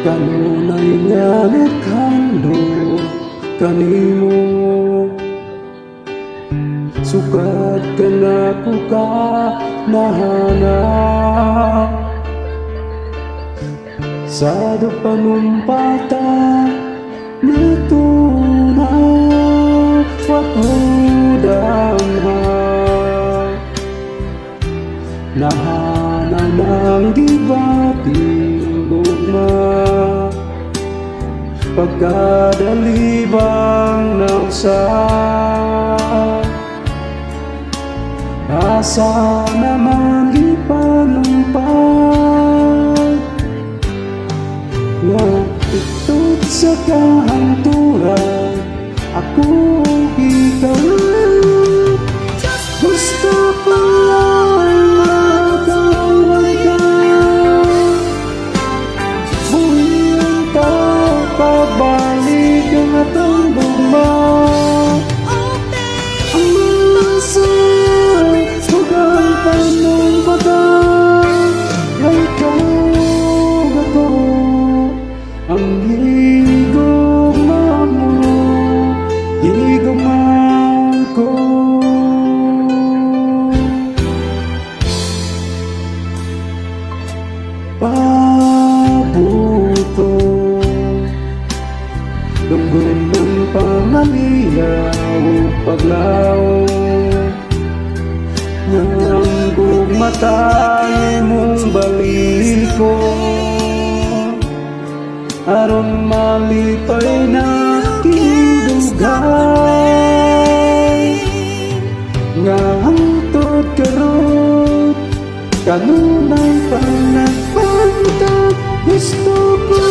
kanunay nga naghandog kanimo. Sukat ka na ko ka nahanap sa panumpata na tunay pagkudamha. Nahanan ang gibating gugma pagkadalibang na usap. Asa naman ipanumpat nga itud sa kahanturan ako ikaw. Gusto ko lang makawal ka, buhiyan ka pabalik ang atong gugma. Ang higugma mo, higugma ko. Pabuto tunggon ng pangalilaw paglaw ng gugmatay mong baliko aron malipay na kidugay nga hangtod karon kanunay panagpantag. Gusto ko